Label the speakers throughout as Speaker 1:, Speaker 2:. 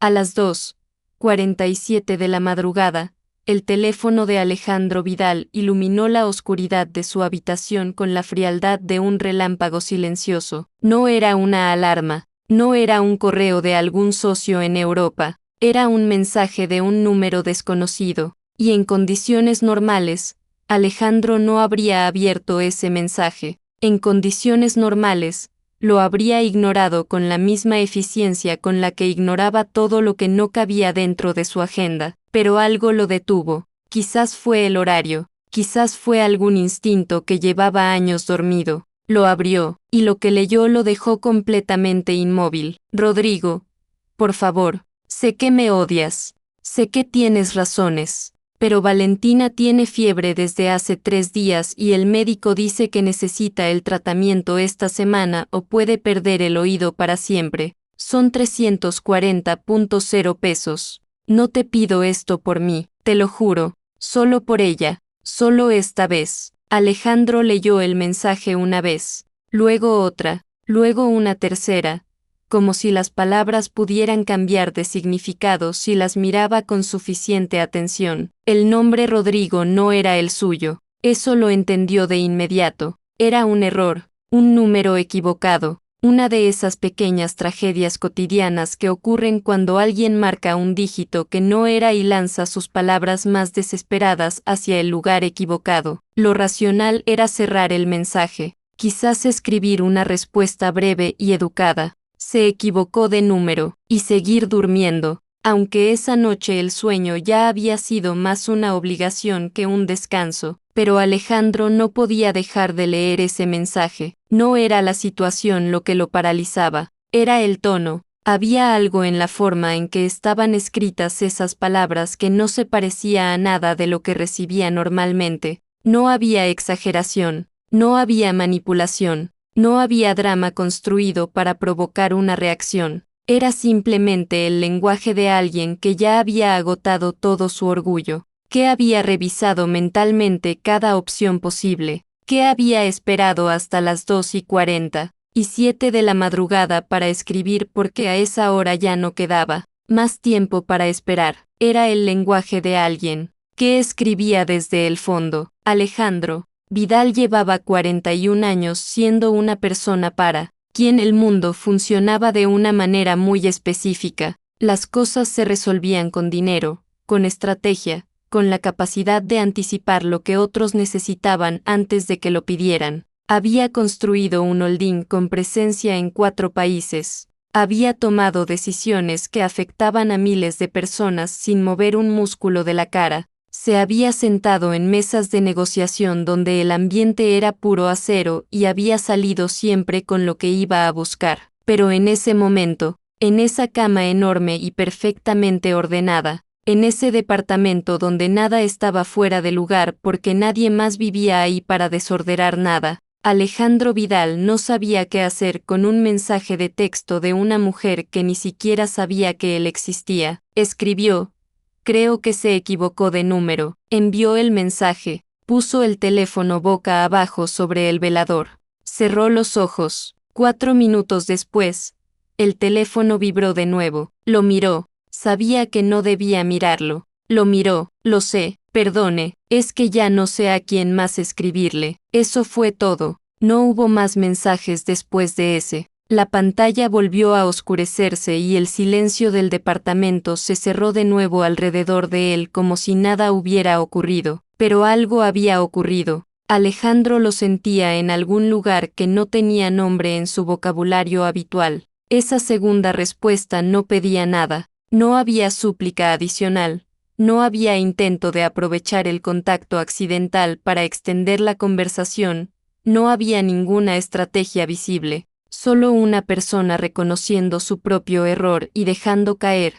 Speaker 1: A las 2:47 de la madrugada, el teléfono de Alejandro Vidal iluminó la oscuridad de su habitación con la frialdad de un relámpago silencioso. No era una alarma, no era un correo de algún socio en Europa, era un mensaje de un número desconocido, y en condiciones normales, Alejandro no habría abierto ese mensaje. En condiciones normales, lo habría ignorado con la misma eficiencia con la que ignoraba todo lo que no cabía dentro de su agenda, pero algo lo detuvo. Quizás fue el horario, quizás fue algún instinto que llevaba años dormido. Lo abrió, y lo que leyó lo dejó completamente inmóvil. Rodrigo, por favor, sé que me odias, sé que tienes razones, pero Valentina tiene fiebre desde hace 3 días y el médico dice que necesita el tratamiento esta semana o puede perder el oído para siempre. Son 340.0 pesos. No te pido esto por mí, te lo juro, solo por ella, solo esta vez. Alejandro leyó el mensaje una vez, luego otra, luego una tercera, como si las palabras pudieran cambiar de significado si las miraba con suficiente atención. El nombre Rodrigo no era el suyo, eso lo entendió de inmediato. Era un error, un número equivocado, una de esas pequeñas tragedias cotidianas que ocurren cuando alguien marca un dígito que no era y lanza sus palabras más desesperadas hacia el lugar equivocado. Lo racional era cerrar el mensaje, quizás escribir una respuesta breve y educada. Se equivocó de número, y seguir durmiendo, aunque esa noche el sueño ya había sido más una obligación que un descanso, pero Alejandro no podía dejar de leer ese mensaje. No era la situación lo que lo paralizaba, era el tono. Había algo en la forma en que estaban escritas esas palabras que no se parecía a nada de lo que recibía normalmente. No había exageración, no había manipulación. No había drama construido para provocar una reacción, era simplemente el lenguaje de alguien que ya había agotado todo su orgullo, que había revisado mentalmente cada opción posible, que había esperado hasta las 2:47 de la madrugada para escribir porque a esa hora ya no quedaba más tiempo para esperar. Era el lenguaje de alguien que escribía desde el fondo. Alejandro Vidal llevaba 41 años siendo una persona para quien el mundo funcionaba de una manera muy específica. Las cosas se resolvían con dinero, con estrategia, con la capacidad de anticipar lo que otros necesitaban antes de que lo pidieran. Había construido un holding con presencia en 4 países. Había tomado decisiones que afectaban a miles de personas sin mover un músculo de la cara. Se había sentado en mesas de negociación donde el ambiente era puro acero y había salido siempre con lo que iba a buscar. Pero en ese momento, en esa cama enorme y perfectamente ordenada, en ese departamento donde nada estaba fuera de lugar porque nadie más vivía ahí para desordenar nada, Alejandro Vidal no sabía qué hacer con un mensaje de texto de una mujer que ni siquiera sabía que él existía. Escribió: creo que se equivocó de número. Envió el mensaje, puso el teléfono boca abajo sobre el velador. Cerró los ojos. 4 minutos después, el teléfono vibró de nuevo. Lo miró. Sabía que no debía mirarlo. Lo miró. Lo sé, perdone, es que ya no sé a quién más escribirle. Eso fue todo. No hubo más mensajes después de ese. La pantalla volvió a oscurecerse y el silencio del departamento se cerró de nuevo alrededor de él como si nada hubiera ocurrido. Pero algo había ocurrido. Alejandro lo sentía en algún lugar que no tenía nombre en su vocabulario habitual. Esa segunda respuesta no pedía nada. No había súplica adicional. No había intento de aprovechar el contacto accidental para extender la conversación. No había ninguna estrategia visible. Solo una persona reconociendo su propio error y dejando caer,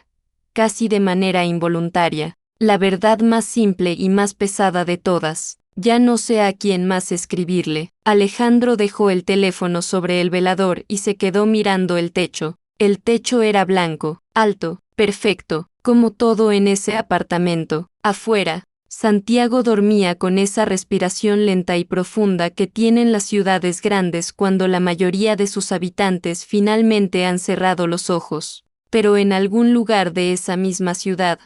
Speaker 1: casi de manera involuntaria, la verdad más simple y más pesada de todas. Ya no sé a quién más escribirle. Alejandro dejó el teléfono sobre el velador y se quedó mirando el techo. El techo era blanco, alto, perfecto, como todo en ese apartamento. Afuera, Santiago dormía con esa respiración lenta y profunda que tienen las ciudades grandes cuando la mayoría de sus habitantes finalmente han cerrado los ojos. pero en algún lugar de esa misma ciudad,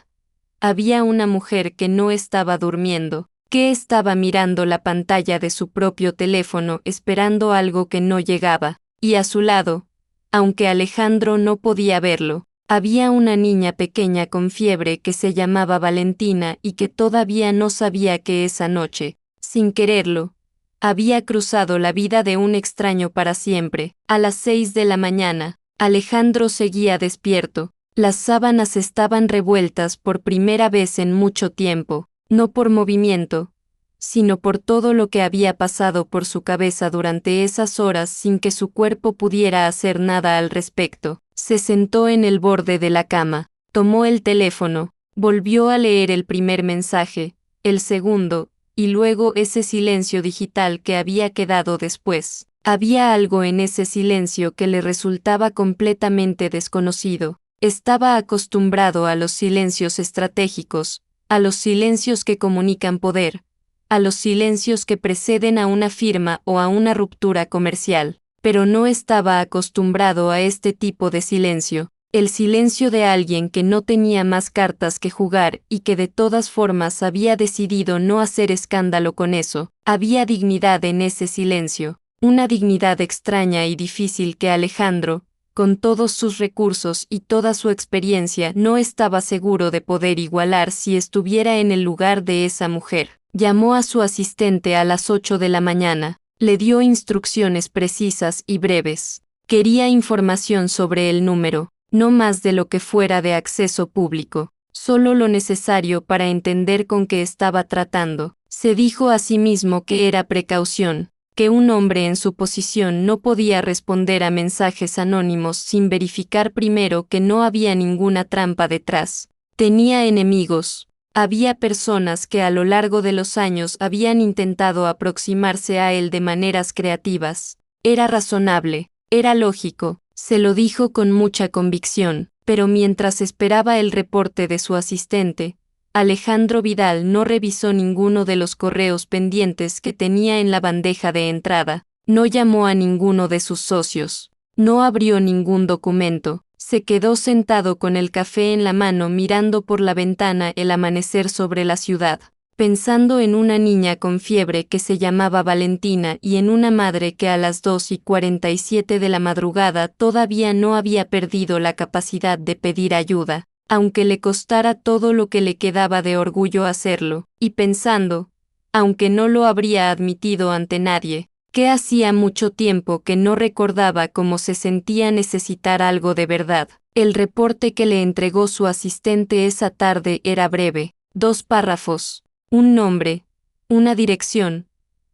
Speaker 1: había una mujer que no estaba durmiendo, que estaba mirando la pantalla de su propio teléfono esperando algo que no llegaba, y a su lado, aunque Alejandro no podía verlo, había una niña pequeña con fiebre que se llamaba Valentina y que todavía no sabía que esa noche, sin quererlo, había cruzado la vida de un extraño para siempre. A las 6 de la mañana, Alejandro seguía despierto. Las sábanas estaban revueltas por primera vez en mucho tiempo, no por movimiento, sino por todo lo que había pasado por su cabeza durante esas horas sin que su cuerpo pudiera hacer nada al respecto. Se sentó en el borde de la cama, tomó el teléfono, volvió a leer el primer mensaje, el segundo, y luego ese silencio digital que había quedado después. Había algo en ese silencio que le resultaba completamente desconocido. Estaba acostumbrado a los silencios estratégicos, a los silencios que comunican poder, a los silencios que preceden a una firma o a una ruptura comercial, pero no estaba acostumbrado a este tipo de silencio, el silencio de alguien que no tenía más cartas que jugar y que de todas formas había decidido no hacer escándalo con eso. Había dignidad en ese silencio, una dignidad extraña y difícil que Alejandro, con todos sus recursos y toda su experiencia, no estaba seguro de poder igualar si estuviera en el lugar de esa mujer. Llamó a su asistente a las 8 de la mañana, le dio instrucciones precisas y breves. Quería información sobre el número, no más de lo que fuera de acceso público, solo lo necesario para entender con qué estaba tratando. Se dijo a sí mismo que era precaución, que un hombre en su posición no podía responder a mensajes anónimos sin verificar primero que no había ninguna trampa detrás. Tenía enemigos. Había personas que a lo largo de los años habían intentado aproximarse a él de maneras creativas. Era razonable, era lógico, se lo dijo con mucha convicción, pero mientras esperaba el reporte de su asistente, Alejandro Vidal no revisó ninguno de los correos pendientes que tenía en la bandeja de entrada, no llamó a ninguno de sus socios, no abrió ningún documento, se quedó sentado con el café en la mano mirando por la ventana el amanecer sobre la ciudad, pensando en una niña con fiebre que se llamaba Valentina y en una madre que a las 2:47 de la madrugada todavía no había perdido la capacidad de pedir ayuda, aunque le costara todo lo que le quedaba de orgullo hacerlo, y pensando, aunque no lo habría admitido ante nadie, que hacía mucho tiempo que no recordaba cómo se sentía necesitar algo de verdad. El reporte que le entregó su asistente esa tarde era breve, 2 párrafos, un nombre, una dirección,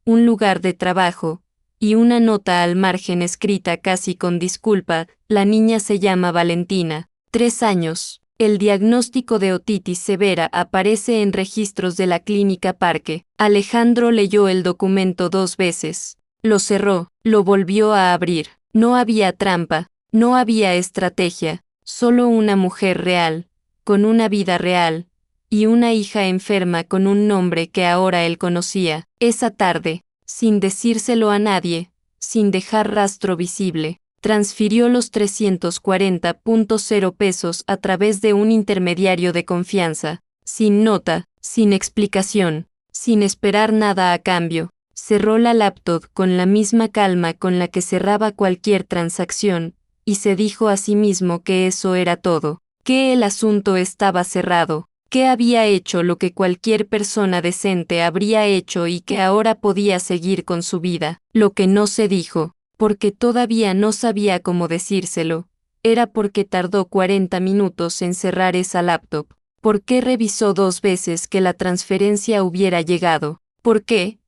Speaker 1: un lugar de trabajo, y una nota al margen escrita casi con disculpa: la niña se llama Valentina, 3 años. El diagnóstico de otitis severa aparece en registros de la Clínica Parque. Alejandro leyó el documento 2 veces. Lo cerró, lo volvió a abrir. No había trampa, no había estrategia, solo una mujer real, con una vida real, y una hija enferma con un nombre que ahora él conocía. Esa tarde, sin decírselo a nadie, sin dejar rastro visible, transfirió los 340.0 pesos a través de un intermediario de confianza, sin nota, sin explicación, sin esperar nada a cambio. Cerró la laptop con la misma calma con la que cerraba cualquier transacción, y se dijo a sí mismo que eso era todo, que el asunto estaba cerrado, que había hecho lo que cualquier persona decente habría hecho y que ahora podía seguir con su vida. Lo que no se dijo, porque todavía no sabía cómo decírselo, era porque tardó 40 minutos en cerrar esa laptop. ¿Por qué revisó 2 veces que la transferencia hubiera llegado? ¿Por qué?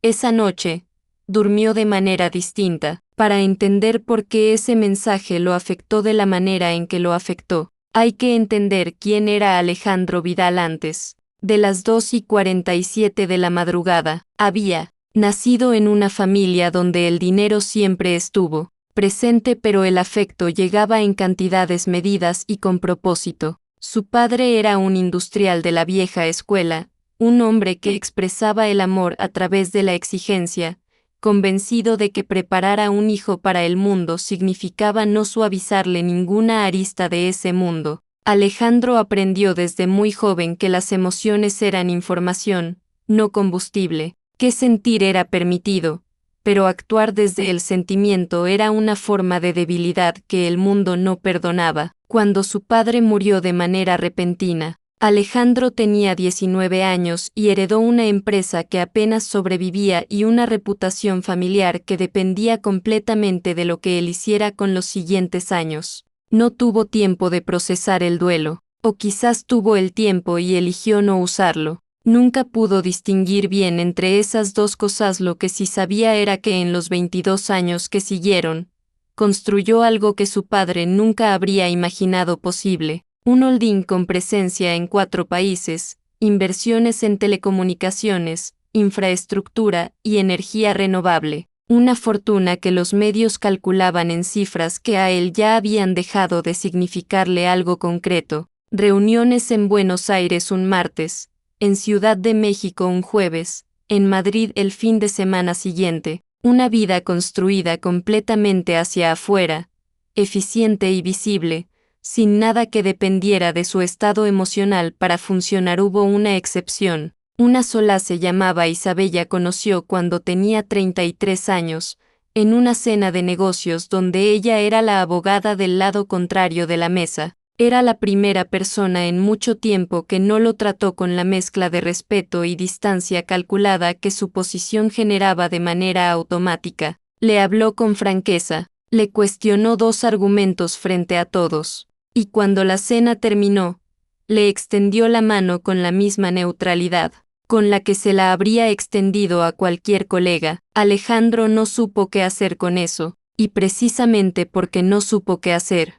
Speaker 1: Esa noche, durmió de manera distinta, para entender por qué ese mensaje lo afectó de la manera en que lo afectó. Hay que entender quién era Alejandro Vidal antes. De las 2:47 de la madrugada, había nacido en una familia donde el dinero siempre estuvo presente, pero el afecto llegaba en cantidades medidas y con propósito. Su padre era un industrial de la vieja escuela, un hombre que expresaba el amor a través de la exigencia, convencido de que preparar a un hijo para el mundo significaba no suavizarle ninguna arista de ese mundo. Alejandro aprendió desde muy joven que las emociones eran información, no combustible, que sentir era permitido, pero actuar desde el sentimiento era una forma de debilidad que el mundo no perdonaba. Cuando su padre murió de manera repentina, Alejandro tenía 19 años y heredó una empresa que apenas sobrevivía y una reputación familiar que dependía completamente de lo que él hiciera con los siguientes años. No tuvo tiempo de procesar el duelo, o quizás tuvo el tiempo y eligió no usarlo. Nunca pudo distinguir bien entre esas dos cosas. Lo que sí sabía era que en los 22 años que siguieron, construyó algo que su padre nunca habría imaginado posible. Un holding con presencia en 4 países, inversiones en telecomunicaciones, infraestructura y energía renovable. Una fortuna que los medios calculaban en cifras que a él ya habían dejado de significarle algo concreto. Reuniones en Buenos Aires un martes, en Ciudad de México un jueves, en Madrid el fin de semana siguiente. Una vida construida completamente hacia afuera, eficiente y visible, sin nada que dependiera de su estado emocional para funcionar. Hubo una excepción. Una sola se llamaba Isabella. Conoció cuando tenía 33 años, en una cena de negocios donde ella era la abogada del lado contrario de la mesa. Era la primera persona en mucho tiempo que no lo trató con la mezcla de respeto y distancia calculada que su posición generaba de manera automática. Le habló con franqueza, le cuestionó 2 argumentos frente a todos. Y cuando la cena terminó, le extendió la mano con la misma neutralidad, con la que se la habría extendido a cualquier colega. Alejandro no supo qué hacer con eso, y precisamente porque no supo qué hacer,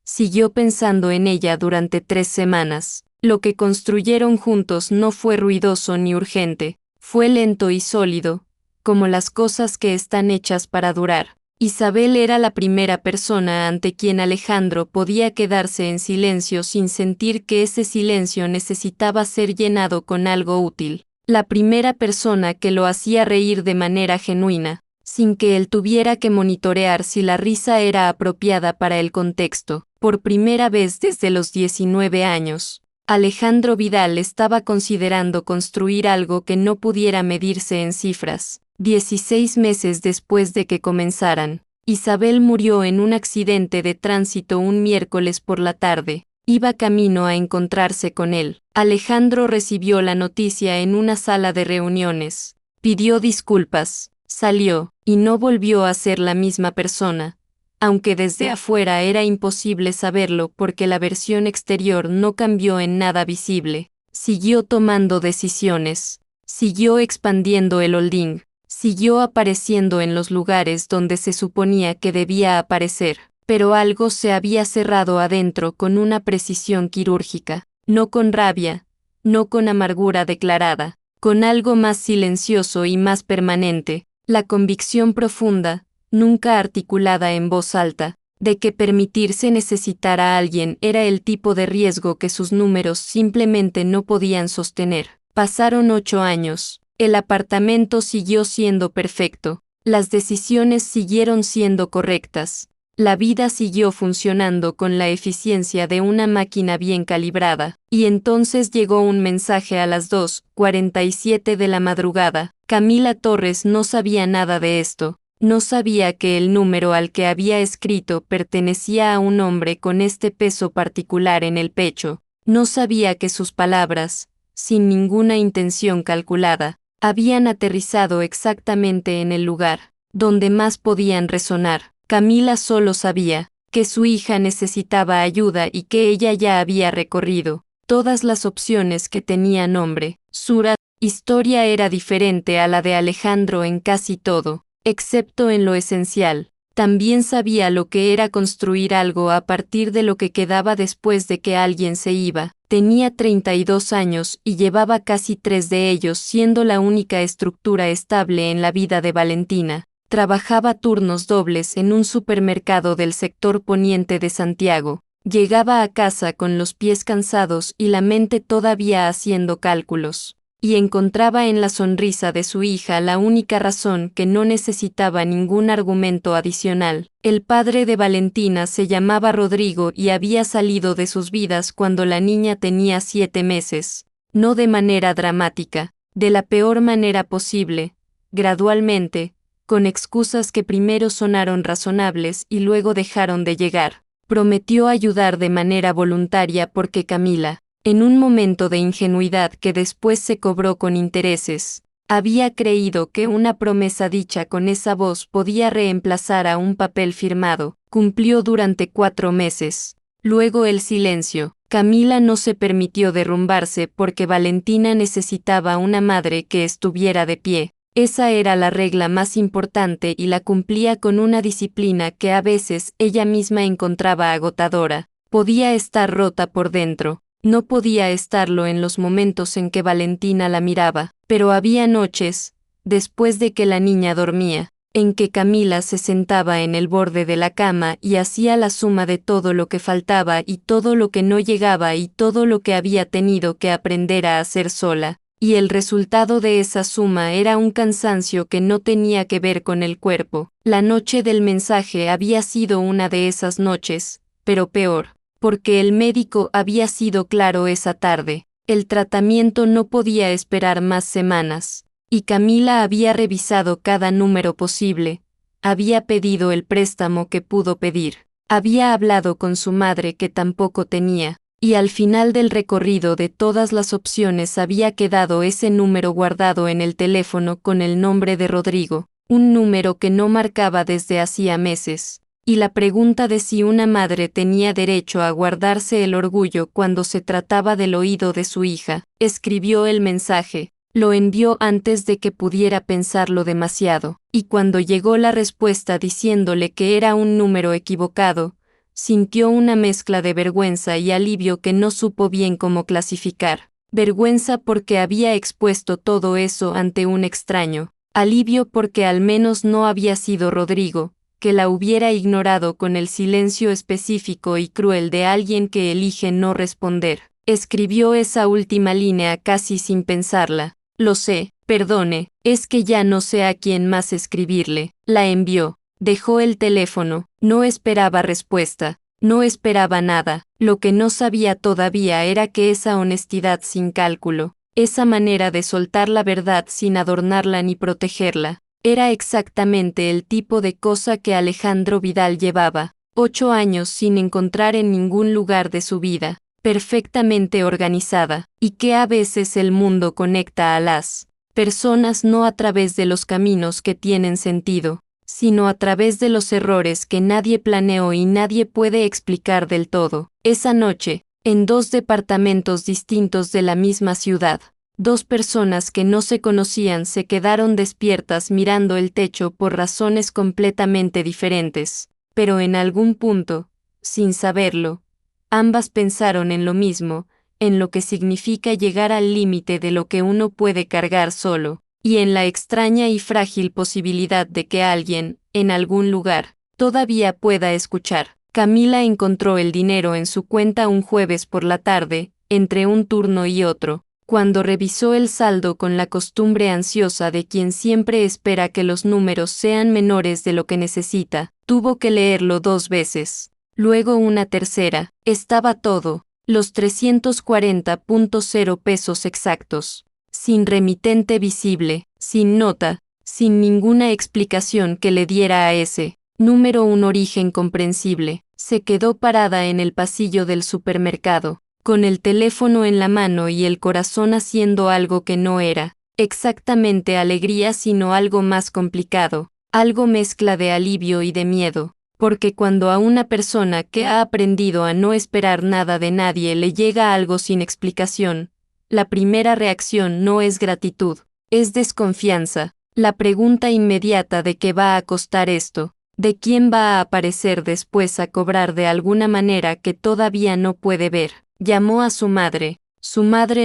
Speaker 1: siguió pensando en ella durante 3 semanas. Lo que construyeron juntos no fue ruidoso ni urgente, fue lento y sólido, como las cosas que están hechas para durar. Isabel era la primera persona ante quien Alejandro podía quedarse en silencio sin sentir que ese silencio necesitaba ser llenado con algo útil. La primera persona que lo hacía reír de manera genuina, sin que él tuviera que monitorear si la risa era apropiada para el contexto. Por primera vez desde los 19 años, Alejandro Vidal estaba considerando construir algo que no pudiera medirse en cifras. 16 meses después de que comenzaran, Isabel murió en un accidente de tránsito un miércoles por la tarde. Iba camino a encontrarse con él. Alejandro recibió la noticia en una sala de reuniones. Pidió disculpas, salió, y no volvió a ser la misma persona. Aunque desde afuera era imposible saberlo porque la versión exterior no cambió en nada visible. Siguió tomando decisiones. Siguió expandiendo el holding. Siguió apareciendo en los lugares donde se suponía que debía aparecer, pero algo se había cerrado adentro con una precisión quirúrgica, no con rabia, no con amargura declarada, con algo más silencioso y más permanente, la convicción profunda, nunca articulada en voz alta, de que permitirse necesitar a alguien era el tipo de riesgo que sus números simplemente no podían sostener. Pasaron 8 años. El apartamento siguió siendo perfecto, las decisiones siguieron siendo correctas, la vida siguió funcionando con la eficiencia de una máquina bien calibrada, y entonces llegó un mensaje a las 2:47 de la madrugada. Camila Torres no sabía nada de esto, no sabía que el número al que había escrito pertenecía a un hombre con este peso particular en el pecho, no sabía que sus palabras, sin ninguna intención calculada, habían aterrizado exactamente en el lugar donde más podían resonar. Camila solo sabía que su hija necesitaba ayuda y que ella ya había recorrido todas las opciones que tenía nombre. Su historia era diferente a la de Alejandro en casi todo, excepto en lo esencial. También sabía lo que era construir algo a partir de lo que quedaba después de que alguien se iba. Tenía 32 años y llevaba casi 3 de ellos siendo la única estructura estable en la vida de Valentina. Trabajaba turnos dobles en un supermercado del sector poniente de Santiago. Llegaba a casa con los pies cansados y la mente todavía haciendo cálculos. y encontraba en la sonrisa de su hija la única razón que no necesitaba ningún argumento adicional. El padre de Valentina se llamaba Rodrigo y había salido de sus vidas cuando la niña tenía 7 meses. No de manera dramática, de la peor manera posible, gradualmente, con excusas que primero sonaron razonables y luego dejaron de llegar. Prometió ayudar de manera voluntaria porque Camila, en un momento de ingenuidad que después se cobró con intereses, había creído que una promesa dicha con esa voz podía reemplazar a un papel firmado. Cumplió durante 4 meses. Luego el silencio. Camila no se permitió derrumbarse porque Valentina necesitaba una madre que estuviera de pie. Esa era la regla más importante y la cumplía con una disciplina que a veces ella misma encontraba agotadora. Podía estar rota por dentro. No podía estarlo en los momentos en que Valentina la miraba, pero había noches, después de que la niña dormía, en que Camila se sentaba en el borde de la cama y hacía la suma de todo lo que faltaba y todo lo que no llegaba y todo lo que había tenido que aprender a hacer sola, y el resultado de esa suma era un cansancio que no tenía que ver con el cuerpo. La noche del mensaje había sido una de esas noches, pero peor, porque el médico había sido claro esa tarde. El tratamiento no podía esperar más semanas. Y Camila había revisado cada número posible, había pedido el préstamo que pudo pedir, había hablado con su madre que tampoco tenía, y al final del recorrido de todas las opciones había quedado ese número guardado en el teléfono con el nombre de Rodrigo, un número que no marcaba desde hacía meses, y la pregunta de si una madre tenía derecho a guardarse el orgullo cuando se trataba del oído de su hija. Escribió el mensaje. Lo envió antes de que pudiera pensarlo demasiado, y cuando llegó la respuesta diciéndole que era un número equivocado, sintió una mezcla de vergüenza y alivio que no supo bien cómo clasificar. Vergüenza porque había expuesto todo eso ante un extraño, alivio porque al menos no había sido Rodrigo, que la hubiera ignorado con el silencio específico y cruel de alguien que elige no responder. Escribió esa última línea casi sin pensarla. Lo sé, perdone, es que ya no sé a quién más escribirle. La envió. Dejó el teléfono. No esperaba respuesta. No esperaba nada. Lo que no sabía todavía era que esa honestidad sin cálculo, esa manera de soltar la verdad sin adornarla ni protegerla, era exactamente el tipo de cosa que Alejandro Vidal llevaba 8 años sin encontrar en ningún lugar de su vida, perfectamente organizada, y que a veces el mundo conecta a las personas no a través de los caminos que tienen sentido, sino a través de los errores que nadie planeó y nadie puede explicar del todo. Esa noche, en 2 departamentos distintos de la misma ciudad, 2 personas que no se conocían se quedaron despiertas mirando el techo por razones completamente diferentes, pero en algún punto, sin saberlo, ambas pensaron en lo mismo, en lo que significa llegar al límite de lo que uno puede cargar solo, y en la extraña y frágil posibilidad de que alguien, en algún lugar, todavía pueda escuchar. Camila encontró el dinero en su cuenta un jueves por la tarde, entre un turno y otro, cuando revisó el saldo con la costumbre ansiosa de quien siempre espera que los números sean menores de lo que necesita. Tuvo que leerlo 2 veces. Luego una tercera. Estaba todo, los 340.0 pesos exactos, sin remitente visible, sin nota, sin ninguna explicación que le diera a ese número un origen comprensible. Se quedó parada en el pasillo del supermercado, con el teléfono en la mano y el corazón haciendo algo que no era exactamente alegría sino algo más complicado, algo mezcla de alivio y de miedo. Porque cuando a una persona que ha aprendido a no esperar nada de nadie le llega algo sin explicación, la primera reacción no es gratitud, es desconfianza, la pregunta inmediata de qué va a costar esto, de quién va a aparecer después a cobrar de alguna manera que todavía no puede ver. Llamó a su madre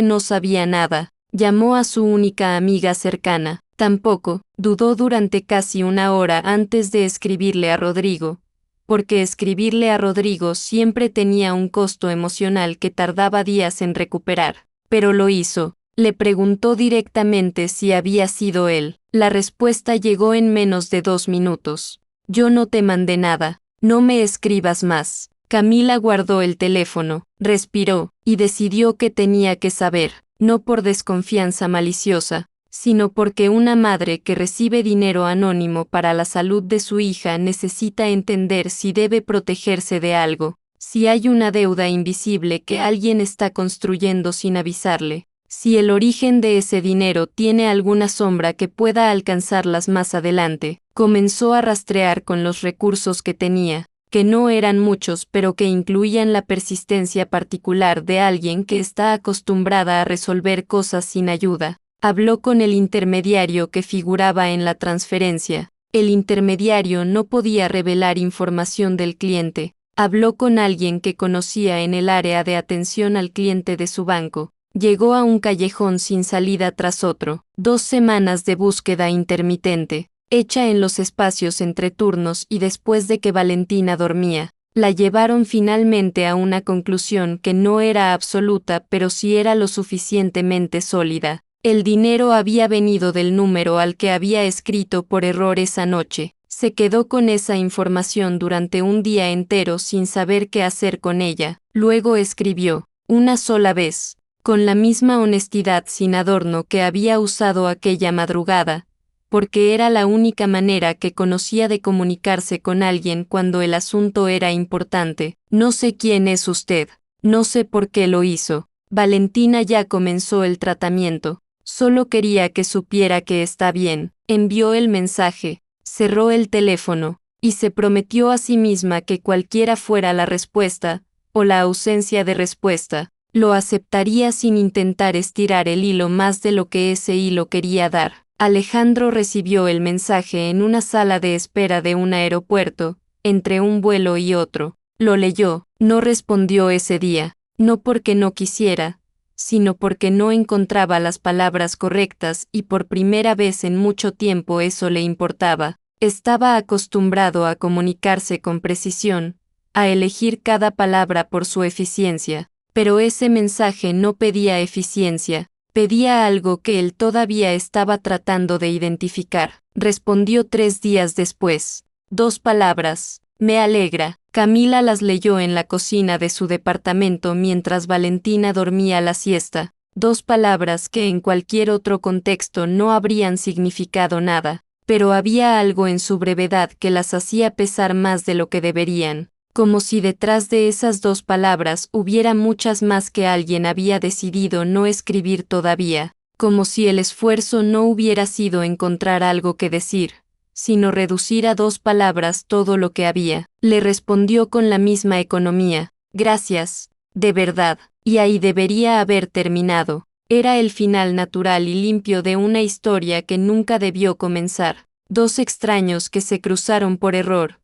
Speaker 1: no sabía nada, llamó a su única amiga cercana, tampoco, dudó durante casi una hora antes de escribirle a Rodrigo, porque escribirle a Rodrigo siempre tenía un costo emocional que tardaba días en recuperar, pero lo hizo. Le preguntó directamente si había sido él. La respuesta llegó en menos de 2 minutos. Yo no te mandé nada. No me escribas más. Camila guardó el teléfono, respiró, y decidió que tenía que saber, no por desconfianza maliciosa, sino porque una madre que recibe dinero anónimo para la salud de su hija necesita entender si debe protegerse de algo, si hay una deuda invisible que alguien está construyendo sin avisarle, si el origen de ese dinero tiene alguna sombra que pueda alcanzarlas más adelante. Comenzó a rastrear con los recursos que tenía, que no eran muchos pero que incluían la persistencia particular de alguien que está acostumbrada a resolver cosas sin ayuda. Habló con el intermediario que figuraba en la transferencia. El intermediario no podía revelar información del cliente. Habló con alguien que conocía en el área de atención al cliente de su banco. Llegó a un callejón sin salida tras otro. 2 semanas de búsqueda intermitente, hecha en los espacios entre turnos y después de que Valentina dormía, la llevaron finalmente a una conclusión que no era absoluta pero sí era lo suficientemente sólida. El dinero había venido del número al que había escrito por error esa noche. Se quedó con esa información durante un día entero sin saber qué hacer con ella. Luego escribió, una sola vez, con la misma honestidad sin adorno que había usado aquella madrugada, porque era la única manera que conocía de comunicarse con alguien cuando el asunto era importante. No sé quién es usted, no sé por qué lo hizo. Valentina ya comenzó el tratamiento. Solo quería que supiera que está bien. Envió el mensaje, cerró el teléfono, y se prometió a sí misma que cualquiera fuera la respuesta, o la ausencia de respuesta, lo aceptaría sin intentar estirar el hilo más de lo que ese hilo quería dar. Alejandro recibió el mensaje en una sala de espera de un aeropuerto, entre un vuelo y otro. Lo leyó, no respondió ese día, no porque no quisiera, sino porque no encontraba las palabras correctas y por primera vez en mucho tiempo eso le importaba. Estaba acostumbrado a comunicarse con precisión, a elegir cada palabra por su eficiencia, pero ese mensaje no pedía eficiencia, pedía algo que él todavía estaba tratando de identificar. Respondió 3 días después. 2 palabras, me alegra. Camila las leyó en la cocina de su departamento mientras Valentina dormía la siesta. 2 palabras que en cualquier otro contexto no habrían significado nada, pero había algo en su brevedad que las hacía pesar más de lo que deberían, como si detrás de esas 2 palabras hubiera muchas más que alguien había decidido no escribir todavía, como si el esfuerzo no hubiera sido encontrar algo que decir, sino reducir a 2 palabras todo lo que había. Le respondió con la misma economía, gracias, de verdad, y ahí debería haber terminado. Era el final natural y limpio de una historia que nunca debió comenzar. 2 extraños que se cruzaron por error.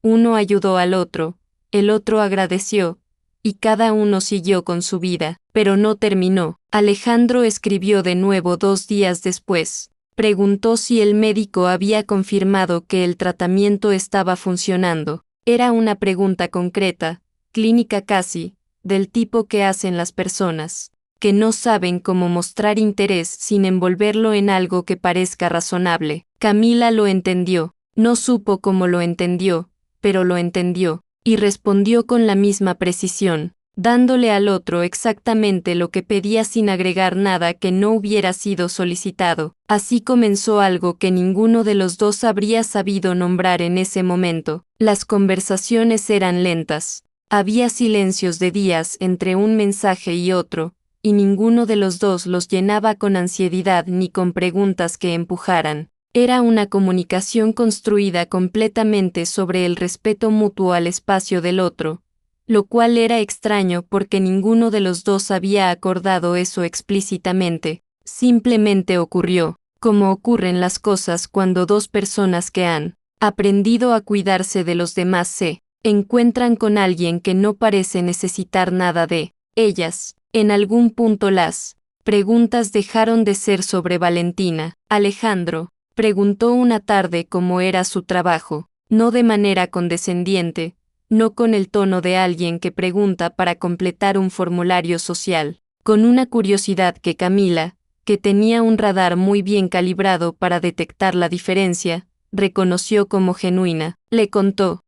Speaker 1: Uno ayudó al otro, el otro agradeció, y cada uno siguió con su vida, pero no terminó. Alejandro escribió de nuevo 2 días después. Preguntó si el médico había confirmado que el tratamiento estaba funcionando. Era una pregunta concreta, clínica casi, del tipo que hacen las personas, que no saben cómo mostrar interés sin envolverlo en algo que parezca razonable. Camila lo entendió, no supo cómo lo entendió, pero lo entendió, y respondió con la misma precisión, dándole al otro exactamente lo que pedía sin agregar nada que no hubiera sido solicitado. Así comenzó algo que ninguno de los dos habría sabido nombrar en ese momento. Las conversaciones eran lentas. Había silencios de días entre un mensaje y otro, y ninguno de los dos los llenaba con ansiedad ni con preguntas que empujaran. Era una comunicación construida completamente sobre el respeto mutuo al espacio del otro, lo cual era extraño porque ninguno de los dos había acordado eso explícitamente. Simplemente ocurrió, como ocurren las cosas cuando 2 personas que han aprendido a cuidarse de los demás se encuentran con alguien que no parece necesitar nada de ellas. En algún punto las preguntas dejaron de ser sobre Valentina. Alejandro preguntó una tarde cómo era su trabajo, no de manera condescendiente, no con el tono de alguien que pregunta para completar un formulario social. con una curiosidad que Camila, que tenía un radar muy bien calibrado para detectar la diferencia, reconoció como genuina. Le contó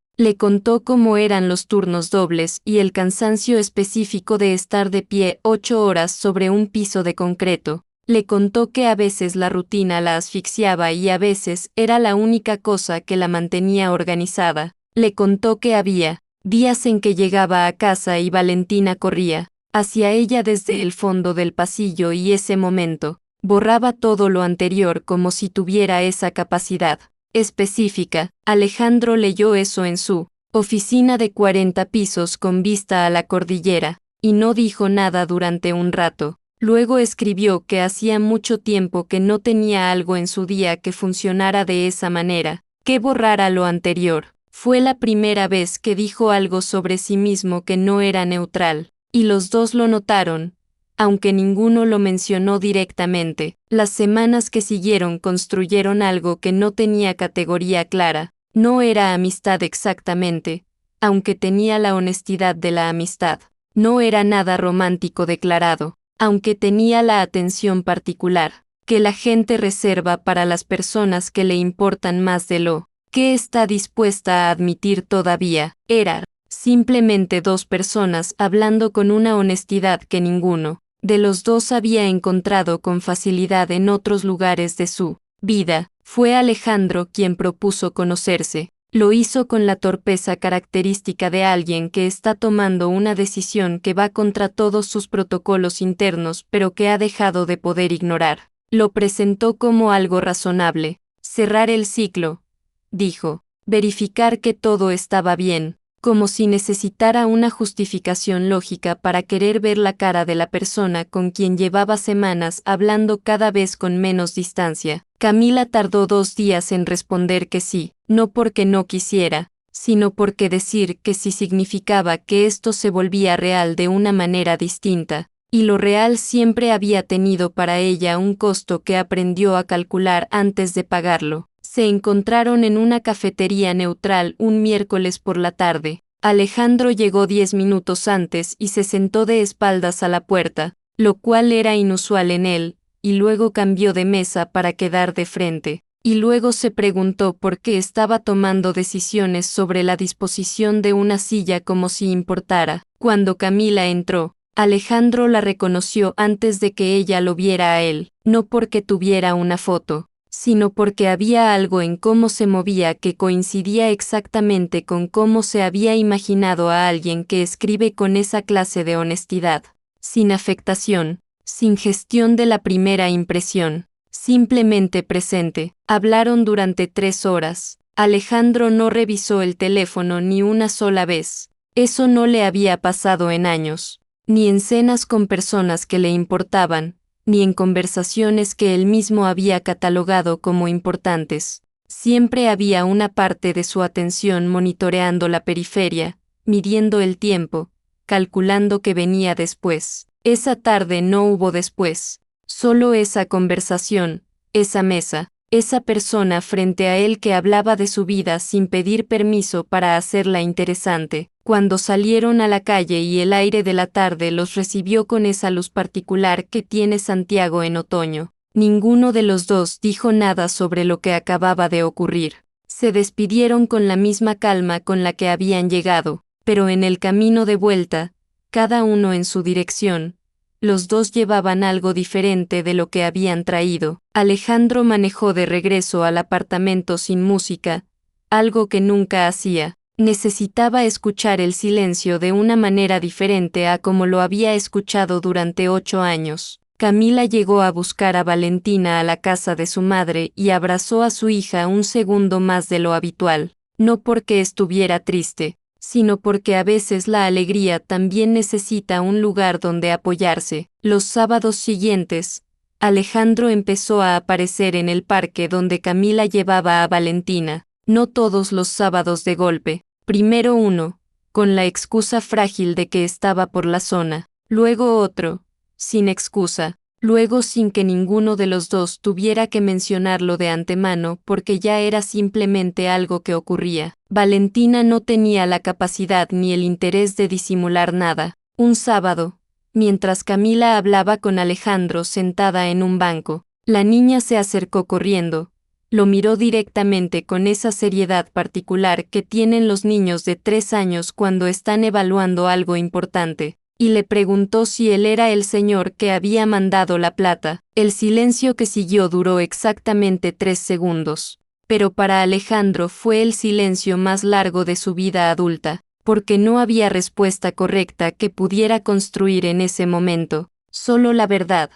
Speaker 1: cómo eran los turnos dobles y el cansancio específico de estar de pie 8 horas sobre un piso de concreto. Le contó que a veces la rutina la asfixiaba y a veces era la única cosa que la mantenía organizada. Le contó que había días en que llegaba a casa y Valentina corría hacia ella desde el fondo del pasillo y ese momento borraba todo lo anterior como si tuviera esa capacidad específica. Alejandro leyó eso en su oficina de 40 pisos con vista a la cordillera, y no dijo nada durante un rato. Luego escribió que hacía mucho tiempo que no tenía algo en su día que funcionara de esa manera, que borrara lo anterior. Fue la primera vez que dijo algo sobre sí mismo que no era neutral, y los dos lo notaron, aunque ninguno lo mencionó directamente. Las semanas que siguieron construyeron algo que no tenía categoría clara. No era amistad exactamente, aunque tenía la honestidad de la amistad. No era nada romántico declarado, aunque tenía la atención particular que la gente reserva para las personas que le importan más de lo que está dispuesta a admitir todavía. Era simplemente dos personas hablando con una honestidad que ninguno de los dos había encontrado con facilidad en otros lugares de su vida. Fue Alejandro quien propuso conocerse. Lo hizo con la torpeza característica de alguien que está tomando una decisión que va contra todos sus protocolos internos pero que ha dejado de poder ignorar. Lo presentó como algo razonable. Cerrar el ciclo, dijo. Verificar que todo estaba bien, como si necesitara una justificación lógica para querer ver la cara de la persona con quien llevaba semanas hablando cada vez con menos distancia. Camila tardó 2 días en responder que sí, no porque no quisiera, sino porque decir que sí significaba que esto se volvía real de una manera distinta, y lo real siempre había tenido para ella un costo que aprendió a calcular antes de pagarlo. Se encontraron en una cafetería neutral un miércoles por la tarde. Alejandro llegó 10 minutos antes y se sentó de espaldas a la puerta, lo cual era inusual en él, y luego cambió de mesa para quedar de frente. Y luego se preguntó por qué estaba tomando decisiones sobre la disposición de una silla como si importara. Cuando Camila entró, Alejandro la reconoció antes de que ella lo viera a él, no porque tuviera una foto, sino porque había algo en cómo se movía que coincidía exactamente con cómo se había imaginado a alguien que escribe con esa clase de honestidad, sin afectación, sin gestión de la primera impresión, simplemente presente. Hablaron durante 3 horas. Alejandro no revisó el teléfono ni una sola vez. Eso no le había pasado en años, ni en cenas con personas que le importaban, ni en conversaciones que él mismo había catalogado como importantes. Siempre había una parte de su atención monitoreando la periferia, midiendo el tiempo, calculando qué venía después. Esa tarde no hubo después, solo esa conversación, esa mesa, esa persona frente a él que hablaba de su vida sin pedir permiso para hacerla interesante. Cuando salieron a la calle y el aire de la tarde los recibió con esa luz particular que tiene Santiago en otoño, ninguno de los dos dijo nada sobre lo que acababa de ocurrir. Se despidieron con la misma calma con la que habían llegado, pero en el camino de vuelta, cada uno en su dirección, los dos llevaban algo diferente de lo que habían traído. Alejandro manejó de regreso al apartamento sin música, algo que nunca hacía. Necesitaba escuchar el silencio de una manera diferente a como lo había escuchado durante 8 años. Camila llegó a buscar a Valentina a la casa de su madre y abrazó a su hija un segundo más de lo habitual, no porque estuviera triste, sino porque a veces la alegría también necesita un lugar donde apoyarse. Los sábados siguientes, Alejandro empezó a aparecer en el parque donde Camila llevaba a Valentina. No todos los sábados de golpe. Primero uno, con la excusa frágil de que estaba por la zona. Luego otro, sin excusa. Luego sin que ninguno de los dos tuviera que mencionarlo de antemano porque ya era simplemente algo que ocurría. Valentina no tenía la capacidad ni el interés de disimular nada. Un sábado, mientras Camila hablaba con Alejandro sentada en un banco. La niña se acercó corriendo, lo miró directamente con esa seriedad particular que tienen los niños de 3 años cuando están evaluando algo importante, y le preguntó si él era el señor que había mandado la plata. El silencio que siguió duró exactamente 3 segundos, pero para Alejandro fue el silencio más largo de su vida adulta, porque no había respuesta correcta que pudiera construir en ese momento, solo la verdad,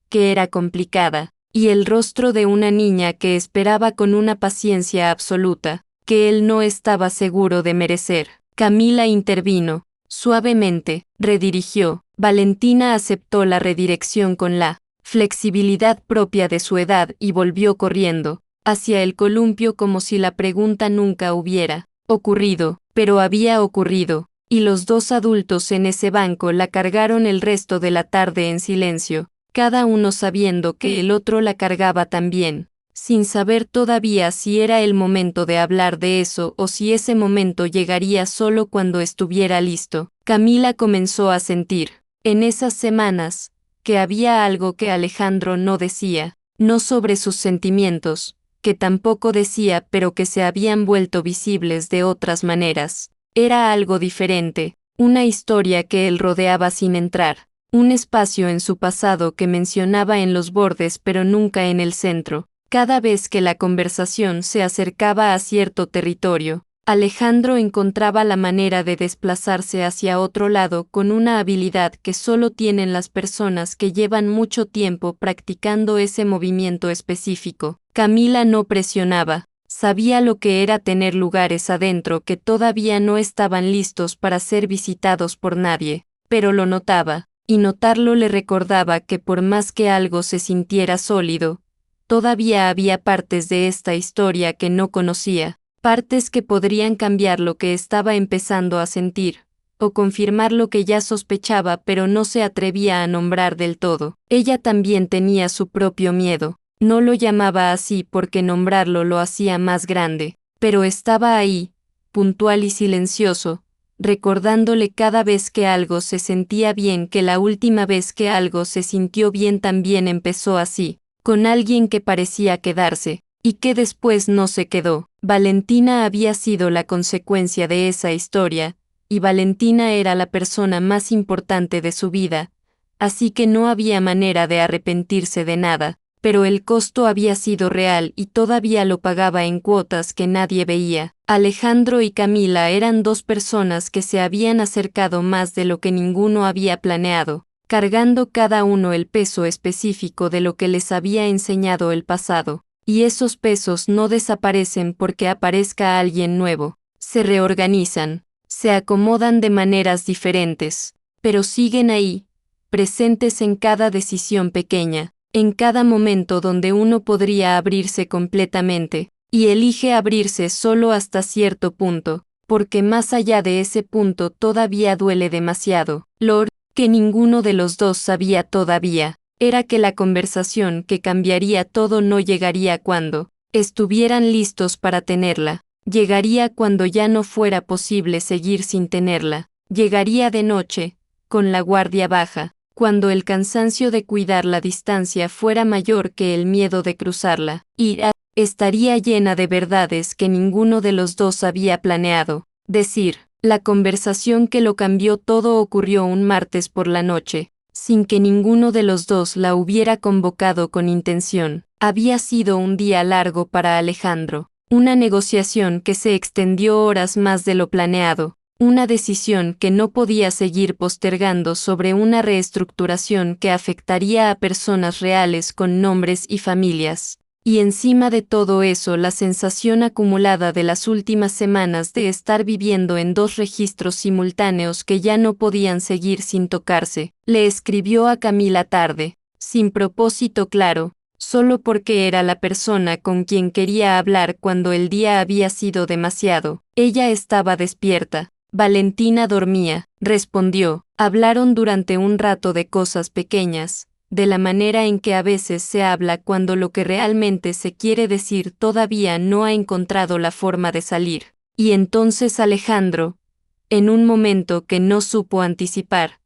Speaker 1: que era complicada, y el rostro de una niña que esperaba con una paciencia absoluta, que él no estaba seguro de merecer. Camila intervino. Suavemente, redirigió. Valentina aceptó la redirección con la flexibilidad propia de su edad y volvió corriendo hacia el columpio como si la pregunta nunca hubiera ocurrido, pero había ocurrido, y los 2 adultos en ese banco la cargaron el resto de la tarde en silencio, cada uno sabiendo que el otro la cargaba también, sin saber todavía si era el momento de hablar de eso o si ese momento llegaría solo cuando estuviera listo. Camila comenzó a sentir, en esas semanas, que había algo que Alejandro no decía, no sobre sus sentimientos, que tampoco decía pero que se habían vuelto visibles de otras maneras. Era algo diferente, una historia que él rodeaba sin entrar, un espacio en su pasado que mencionaba en los bordes pero nunca en el centro. Cada vez que la conversación se acercaba a cierto territorio, Alejandro encontraba la manera de desplazarse hacia otro lado con una habilidad que solo tienen las personas que llevan mucho tiempo practicando ese movimiento específico. Camila no presionaba, sabía lo que era tener lugares adentro que todavía no estaban listos para ser visitados por nadie, pero lo notaba, y notarlo le recordaba que por más que algo se sintiera sólido, todavía había partes de esta historia que no conocía, partes que podrían cambiar lo que estaba empezando a sentir, o confirmar lo que ya sospechaba pero no se atrevía a nombrar del todo. Ella también tenía su propio miedo, no lo llamaba así porque nombrarlo lo hacía más grande, pero estaba ahí, puntual y silencioso, recordándole cada vez que algo se sentía bien que la última vez que algo se sintió bien también empezó así, con alguien que parecía quedarse, y que después no se quedó. Valentina había sido la consecuencia de esa historia, y Valentina era la persona más importante de su vida, así que no había manera de arrepentirse de nada, pero el costo había sido real y todavía lo pagaba en cuotas que nadie veía. Alejandro y Camila eran 2 personas que se habían acercado más de lo que ninguno había planeado, cargando cada uno el peso específico de lo que les había enseñado el pasado, y esos pesos no desaparecen porque aparezca alguien nuevo, se reorganizan, se acomodan de maneras diferentes, pero siguen ahí, presentes en cada decisión pequeña, en cada momento donde uno podría abrirse completamente, y elige abrirse solo hasta cierto punto, porque más allá de ese punto todavía duele demasiado. Lo que ninguno de los 2 sabía todavía, era que la conversación que cambiaría todo no llegaría cuando estuvieran listos para tenerla, llegaría cuando ya no fuera posible seguir sin tenerla, llegaría de noche, con la guardia baja, cuando el cansancio de cuidar la distancia fuera mayor que el miedo de cruzarla, y estaría llena de verdades que ninguno de los 2 había planeado. Decir, la conversación que lo cambió todo ocurrió un martes por la noche, sin que ninguno de los 2 la hubiera convocado con intención. Había sido un día largo para Alejandro, una negociación que se extendió horas más de lo planeado, una decisión que no podía seguir postergando sobre una reestructuración que afectaría a personas reales con nombres y familias. Y encima de todo eso la sensación acumulada de las últimas semanas de estar viviendo en 2 registros simultáneos que ya no podían seguir sin tocarse. Le escribió a Camila tarde, sin propósito claro, solo porque era la persona con quien quería hablar cuando el día había sido demasiado. Ella estaba despierta. Valentina dormía, respondió. Hablaron durante un rato de cosas pequeñas, de la manera en que a veces se habla cuando lo que realmente se quiere decir todavía no ha encontrado la forma de salir. Y entonces Alejandro, en un momento que no supo anticipar,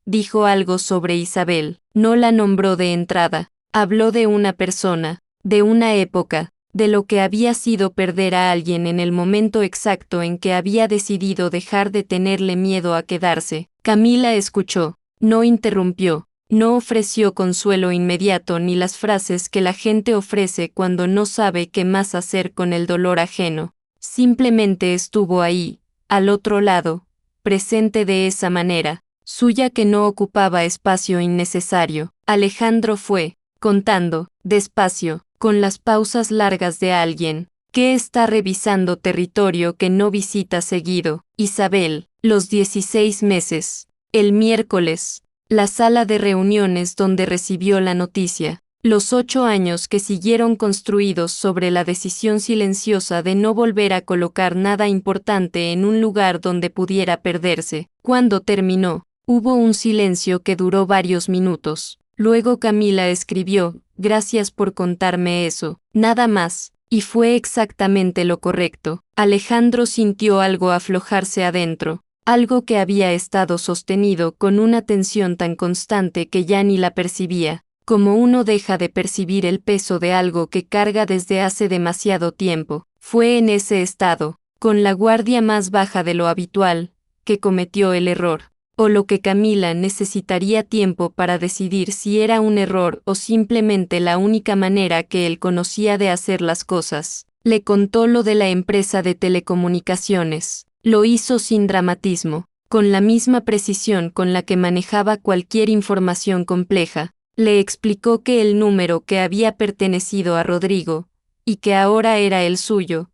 Speaker 1: dijo algo sobre Isabel. No la nombró de entrada. Habló de una persona, de una época, de lo que había sido perder a alguien en el momento exacto en que había decidido dejar de tenerle miedo a quedarse. Camila escuchó, no interrumpió, no ofreció consuelo inmediato ni las frases que la gente ofrece cuando no sabe qué más hacer con el dolor ajeno. Simplemente estuvo ahí, al otro lado, presente de esa manera, suya que no ocupaba espacio innecesario. Alejandro fue, contando, despacio, con las pausas largas de alguien que está revisando territorio que no visita seguido. Isabel, los 16 meses. El miércoles, la sala de reuniones donde recibió la noticia. Los 8 años que siguieron construidos sobre la decisión silenciosa de no volver a colocar nada importante en un lugar donde pudiera perderse. Cuando terminó, hubo un silencio que duró varios minutos. Luego Camila escribió, gracias por contarme eso, nada más, y fue exactamente lo correcto. Alejandro sintió algo aflojarse adentro, algo que había estado sostenido con una tensión tan constante que ya ni la percibía, como uno deja de percibir el peso de algo que carga desde hace demasiado tiempo. Fue en ese estado, con la guardia más baja de lo habitual, que cometió el error. O lo que Camila necesitaría tiempo para decidir si era un error o simplemente la única manera que él conocía de hacer las cosas. Le contó lo de la empresa de telecomunicaciones. Lo hizo sin dramatismo, con la misma precisión con la que manejaba cualquier información compleja. Le explicó que el número que había pertenecido a Rodrigo, y que ahora era el suyo,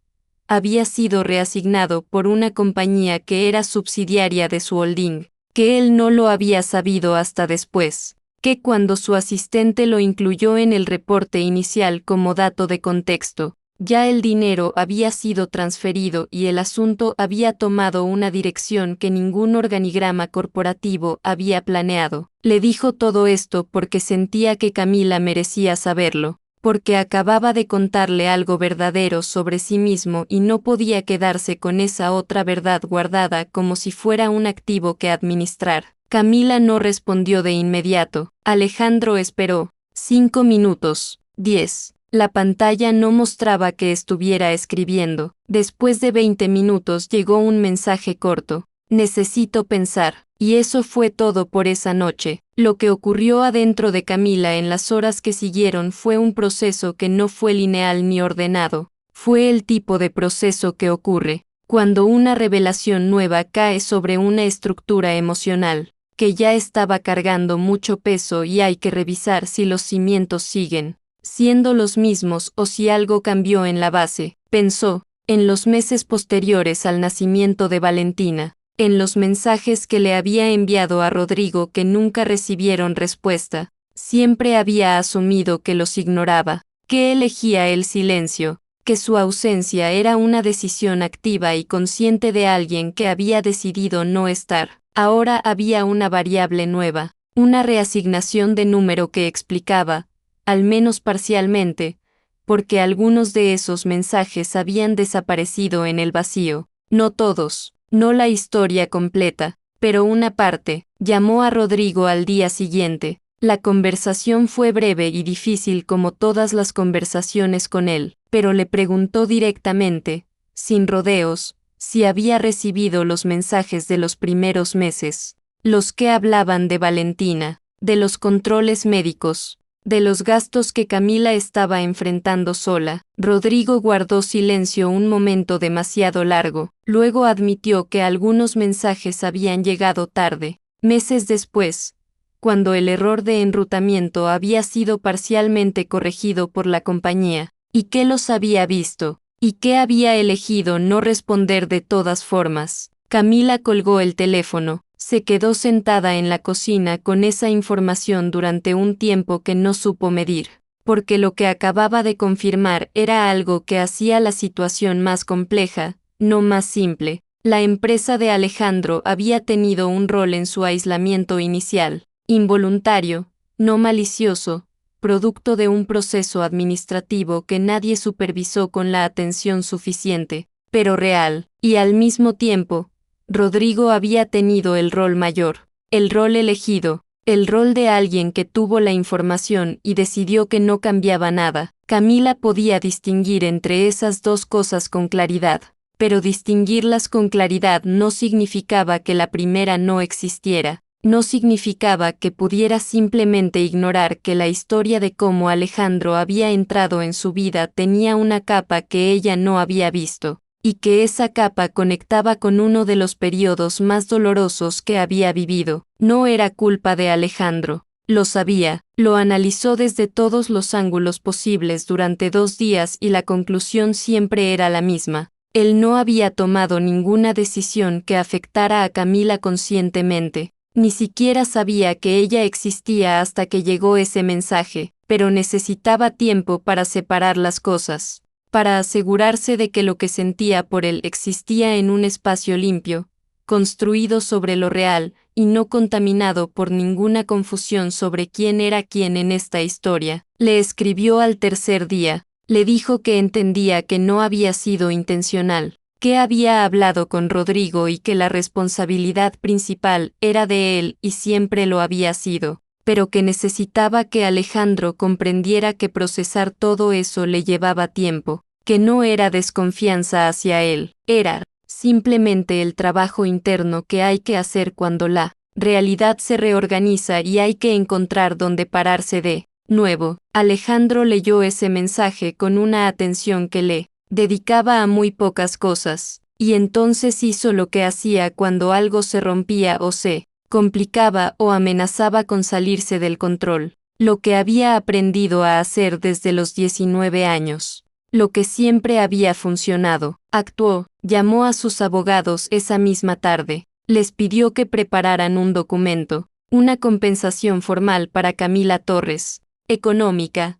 Speaker 1: había sido reasignado por una compañía que era subsidiaria de su holding, que él no lo había sabido hasta después, que cuando su asistente lo incluyó en el reporte inicial como dato de contexto, ya el dinero había sido transferido y el asunto había tomado una dirección que ningún organigrama corporativo había planeado. Le dijo todo esto porque sentía que Camila merecía saberlo, porque acababa de contarle algo verdadero sobre sí mismo y no podía quedarse con esa otra verdad guardada como si fuera un activo que administrar. Camila no respondió de inmediato. Alejandro esperó. 5 minutos. 10. La pantalla no mostraba que estuviera escribiendo. Después de 20 minutos llegó un mensaje corto. Necesito pensar. Y eso fue todo por esa noche. Lo que ocurrió adentro de Camila en las horas que siguieron fue un proceso que no fue lineal ni ordenado. Fue el tipo de proceso que ocurre cuando una revelación nueva cae sobre una estructura emocional que ya estaba cargando mucho peso y hay que revisar si los cimientos siguen siendo los mismos o si algo cambió en la base. Pensó en los meses posteriores al nacimiento de Valentina, en los mensajes que le había enviado a Rodrigo que nunca recibieron respuesta. Siempre había asumido que los ignoraba, que elegía el silencio, que su ausencia era una decisión activa y consciente de alguien que había decidido no estar. Ahora había una variable nueva, una reasignación de número que explicaba, al menos parcialmente, porque algunos de esos mensajes habían desaparecido en el vacío. No todos. No la historia completa, pero una parte. Llamó a Rodrigo al día siguiente. La conversación fue breve y difícil como todas las conversaciones con él, pero le preguntó directamente, sin rodeos, si había recibido los mensajes de los primeros meses, los que hablaban de Valentina, de los controles médicos, de los gastos que Camila estaba enfrentando sola. Rodrigo guardó silencio un momento demasiado largo, luego admitió que algunos mensajes habían llegado tarde. Meses después, cuando el error de enrutamiento había sido parcialmente corregido por la compañía, y que los había visto, y que había elegido no responder de todas formas. Camila colgó el teléfono. Se quedó sentada en la cocina con esa información durante un tiempo que no supo medir, porque lo que acababa de confirmar era algo que hacía la situación más compleja, no más simple. La empresa de Alejandro había tenido un rol en su aislamiento inicial, involuntario, no malicioso, producto de un proceso administrativo que nadie supervisó con la atención suficiente, pero real, y al mismo tiempo, Rodrigo había tenido el rol mayor, El rol elegido. El rol de alguien que tuvo la información y decidió que no cambiaba nada. Camila podía distinguir entre esas dos cosas con claridad, pero distinguirlas con claridad no significaba que la primera no existiera, no significaba que pudiera simplemente ignorar que la historia de cómo Alejandro había entrado en su vida tenía una capa que ella no había visto, y que esa capa conectaba con uno de los periodos más dolorosos que había vivido. No era culpa de Alejandro. Lo sabía, lo analizó desde todos los ángulos posibles durante 2 días y la conclusión siempre era la misma. Él no había tomado ninguna decisión que afectara a Camila conscientemente. Ni siquiera sabía que ella existía hasta que llegó ese mensaje, pero necesitaba tiempo para separar las cosas, para asegurarse de que lo que sentía por él existía en un espacio limpio, construido sobre lo real, y no contaminado por ninguna confusión sobre quién era quién en esta historia. Le escribió al tercer día, le dijo que entendía que no había sido intencional, que había hablado con Rodrigo y que la responsabilidad principal era de él y siempre lo había sido, pero que necesitaba que Alejandro comprendiera que procesar todo eso le llevaba tiempo, que no era desconfianza hacia él, era simplemente el trabajo interno que hay que hacer cuando la realidad se reorganiza y hay que encontrar dónde pararse de nuevo. Alejandro leyó ese mensaje con una atención que le dedicaba a muy pocas cosas, y entonces hizo lo que hacía cuando algo se rompía o se complicaba o amenazaba con salirse del control, lo que había aprendido a hacer desde los 19 años. Lo que siempre había funcionado. Actuó, llamó a sus abogados esa misma tarde, les pidió que prepararan un documento, una compensación formal para Camila Torres, económica,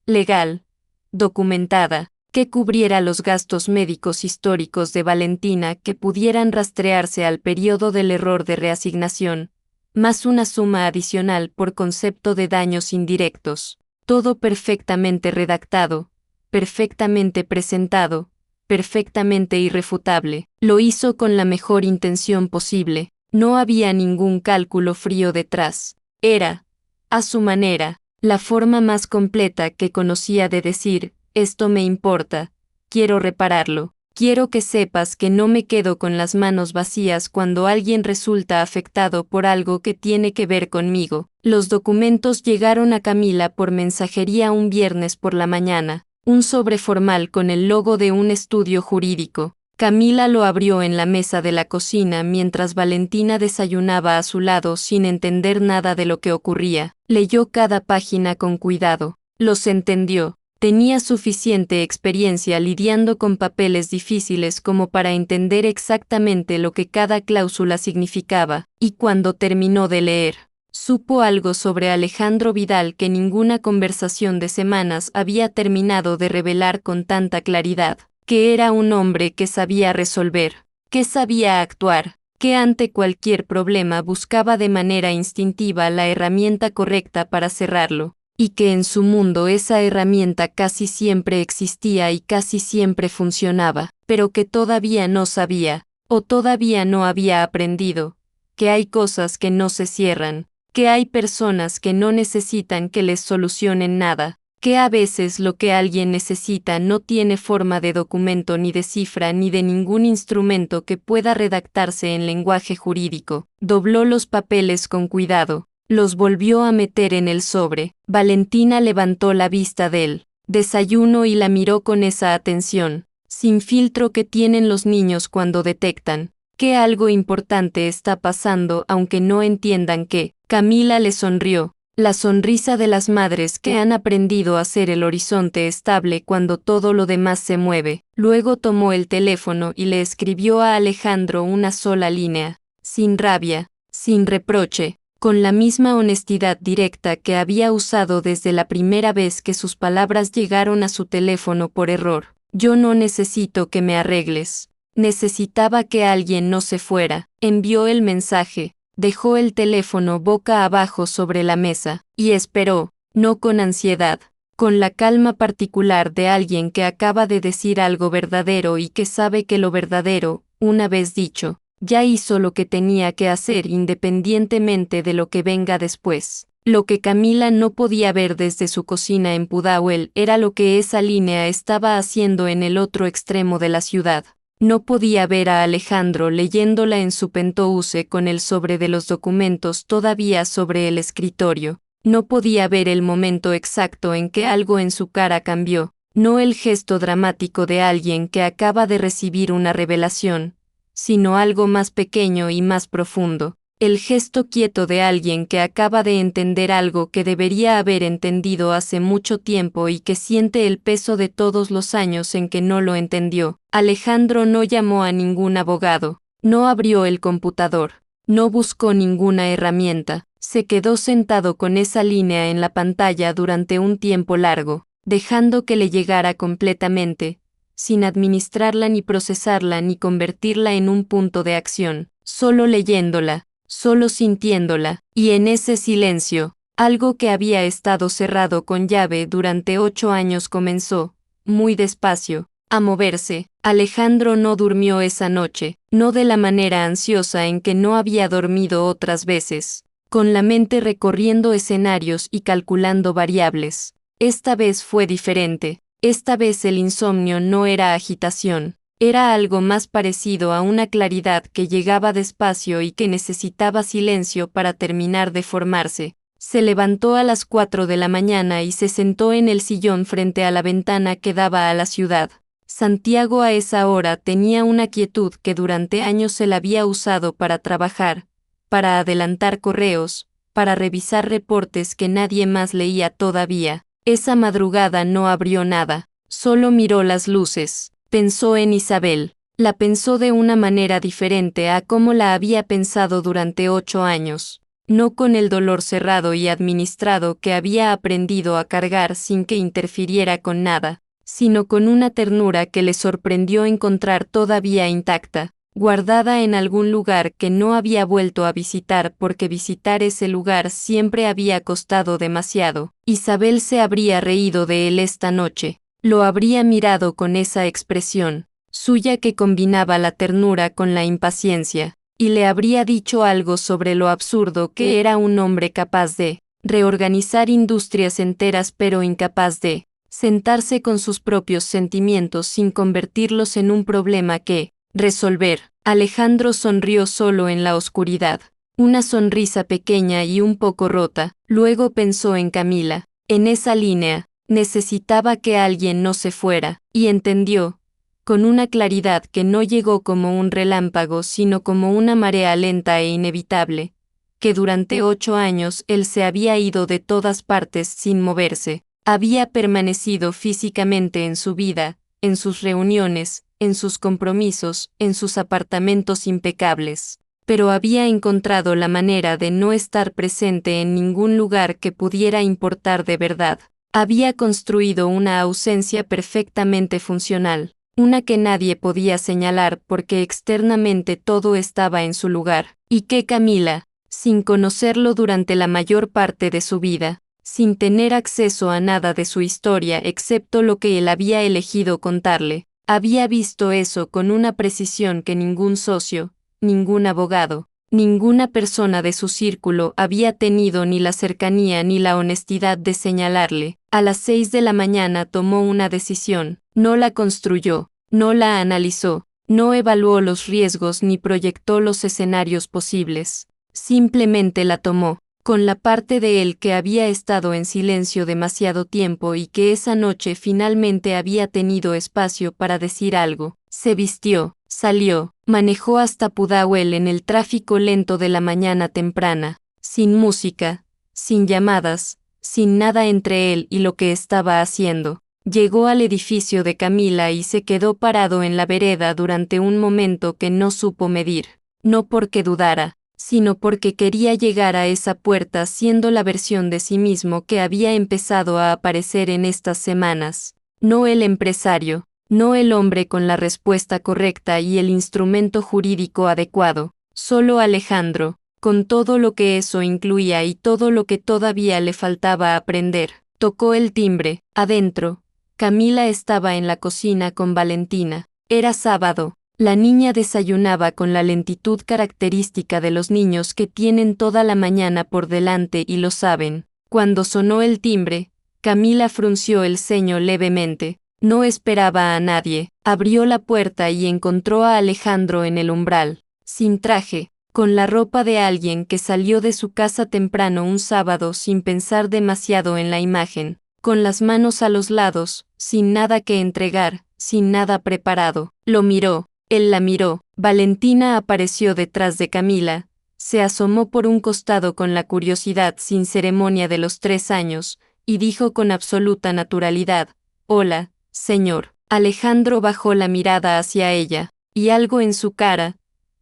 Speaker 1: legal, documentada, que cubriera los gastos médicos históricos de Valentina que pudieran rastrearse al periodo del error de reasignación, más una suma adicional por concepto de daños indirectos, todo perfectamente redactado, perfectamente presentado, perfectamente irrefutable. Lo hizo con la mejor intención posible, no había ningún cálculo frío detrás. Era, a su manera, la forma más completa que conocía de decir, esto me importa, quiero repararlo, quiero que sepas que no me quedo con las manos vacías cuando alguien resulta afectado por algo que tiene que ver conmigo. Los documentos llegaron a Camila por mensajería un viernes por la mañana. Un sobre formal con el logo de un estudio jurídico. Camila lo abrió en la mesa de la cocina mientras Valentina desayunaba a su lado sin entender nada de lo que ocurría. Leyó cada página con cuidado. Los entendió. Tenía suficiente experiencia lidiando con papeles difíciles como para entender exactamente lo que cada cláusula significaba, y cuando terminó de leer, supo algo sobre Alejandro Vidal que ninguna conversación de semanas había terminado de revelar con tanta claridad, que era un hombre que sabía resolver, que sabía actuar, que ante cualquier problema buscaba de manera instintiva la herramienta correcta para cerrarlo, y que en su mundo esa herramienta casi siempre existía y casi siempre funcionaba, pero que todavía no sabía, o todavía no había aprendido, que hay cosas que no se cierran, que hay personas que no necesitan que les solucionen nada, que a veces lo que alguien necesita no tiene forma de documento ni de cifra ni de ningún instrumento que pueda redactarse en lenguaje jurídico. Dobló los papeles con cuidado, los volvió a meter en el sobre. Valentina levantó la vista del desayuno y la miró con esa atención, sin filtro que tienen los niños cuando detectan que algo importante está pasando aunque no entiendan qué. Camila le sonrió, la sonrisa de las madres que han aprendido a hacer el horizonte estable cuando todo lo demás se mueve. Luego tomó el teléfono y le escribió a Alejandro una sola línea, sin rabia, sin reproche, con la misma honestidad directa que había usado desde la primera vez que sus palabras llegaron a su teléfono por error. Yo no necesito que me arregles. Necesitaba que alguien no se fuera. Envió el mensaje, dejó el teléfono boca abajo sobre la mesa, y esperó, no con ansiedad, con la calma particular de alguien que acaba de decir algo verdadero y que sabe que lo verdadero, una vez dicho, Ya hizo lo que tenía que hacer independientemente de lo que venga después. Lo que Camila no podía ver desde su cocina en Pudahuel era lo que esa línea estaba haciendo en el otro extremo de la ciudad. No podía ver a Alejandro leyéndola en su penthouse con el sobre de los documentos todavía sobre el escritorio. No podía ver el momento exacto en que algo en su cara cambió, no el gesto dramático de alguien que acaba de recibir una revelación, sino algo más pequeño y más profundo. El gesto quieto de alguien que acaba de entender algo que debería haber entendido hace mucho tiempo y que siente el peso de todos los años en que no lo entendió. Alejandro no llamó a ningún abogado, no abrió el computador, no buscó ninguna herramienta, se quedó sentado con esa línea en la pantalla durante un tiempo largo, dejando que le llegara completamente, sin administrarla ni procesarla ni convertirla en un punto de acción, solo leyéndola, solo sintiéndola, y en ese silencio, algo que había estado cerrado con llave durante 8 años comenzó, muy despacio, a moverse. Alejandro no durmió esa noche, no de la manera ansiosa en que no había dormido otras veces, con la mente recorriendo escenarios y calculando variables. Esta vez fue diferente, esta vez el insomnio no era agitación. Era algo más parecido a una claridad que llegaba despacio y que necesitaba silencio para terminar de formarse. Se levantó a las 4 de la mañana y se sentó en el sillón frente a la ventana que daba a la ciudad. Santiago a esa hora tenía una quietud que durante años se la había usado para trabajar, para adelantar correos, para revisar reportes que nadie más leía todavía. Esa madrugada no abrió nada, solo miró las luces. Pensó en Isabel. La pensó de una manera diferente a cómo la había pensado durante 8 años, no con el dolor cerrado y administrado que había aprendido a cargar sin que interfiriera con nada, sino con una ternura que le sorprendió encontrar todavía intacta, guardada en algún lugar que no había vuelto a visitar porque visitar ese lugar siempre había costado demasiado. Isabel se habría reído de él esta noche. Lo habría mirado con esa expresión suya que combinaba la ternura con la impaciencia, y le habría dicho algo sobre lo absurdo que era un hombre capaz de reorganizar industrias enteras pero incapaz de sentarse con sus propios sentimientos sin convertirlos en un problema que resolver. Alejandro sonrió solo en la oscuridad, una sonrisa pequeña y un poco rota. Luego pensó en Camila, en esa línea. Necesitaba que alguien no se fuera, y entendió, con una claridad que no llegó como un relámpago sino como una marea lenta e inevitable, que durante 8 años él se había ido de todas partes sin moverse, había permanecido físicamente en su vida, en sus reuniones, en sus compromisos, en sus apartamentos impecables, pero había encontrado la manera de no estar presente en ningún lugar que pudiera importar de verdad. Había construido una ausencia perfectamente funcional, una que nadie podía señalar porque externamente todo estaba en su lugar, y que Camila, sin conocerlo durante la mayor parte de su vida, sin tener acceso a nada de su historia excepto lo que él había elegido contarle, había visto eso con una precisión que ningún socio, ningún abogado, ninguna persona de su círculo había tenido ni la cercanía ni la honestidad de señalarle. A las 6 de la mañana tomó una decisión, no la construyó, no la analizó, no evaluó los riesgos ni proyectó los escenarios posibles. Simplemente la tomó, con la parte de él que había estado en silencio demasiado tiempo y que esa noche finalmente había tenido espacio para decir algo. Se vistió, salió, manejó hasta Pudahuel en el tráfico lento de la mañana temprana, sin música, sin llamadas, sin nada entre él y lo que estaba haciendo. Llegó al edificio de Camila y se quedó parado en la vereda durante un momento que no supo medir, no porque dudara, sino porque quería llegar a esa puerta siendo la versión de sí mismo que había empezado a aparecer en estas semanas. No el empresario, no el hombre con la respuesta correcta y el instrumento jurídico adecuado, solo Alejandro, con todo lo que eso incluía y todo lo que todavía le faltaba aprender. Tocó el timbre. Adentro, Camila estaba en la cocina con Valentina. Era sábado. La niña desayunaba con la lentitud característica de los niños que tienen toda la mañana por delante y lo saben. Cuando sonó el timbre, Camila frunció el ceño levemente. No esperaba a nadie. Abrió la puerta y encontró a Alejandro en el umbral, sin traje, con la ropa de alguien que salió de su casa temprano un sábado sin pensar demasiado en la imagen, con las manos a los lados, sin nada que entregar, sin nada preparado. Lo miró, él la miró. Valentina apareció detrás de Camila, se asomó por un costado con la curiosidad sin ceremonia de los 3 años, y dijo con absoluta naturalidad: «Hola, señor». Alejandro bajó la mirada hacia ella, y algo en su cara,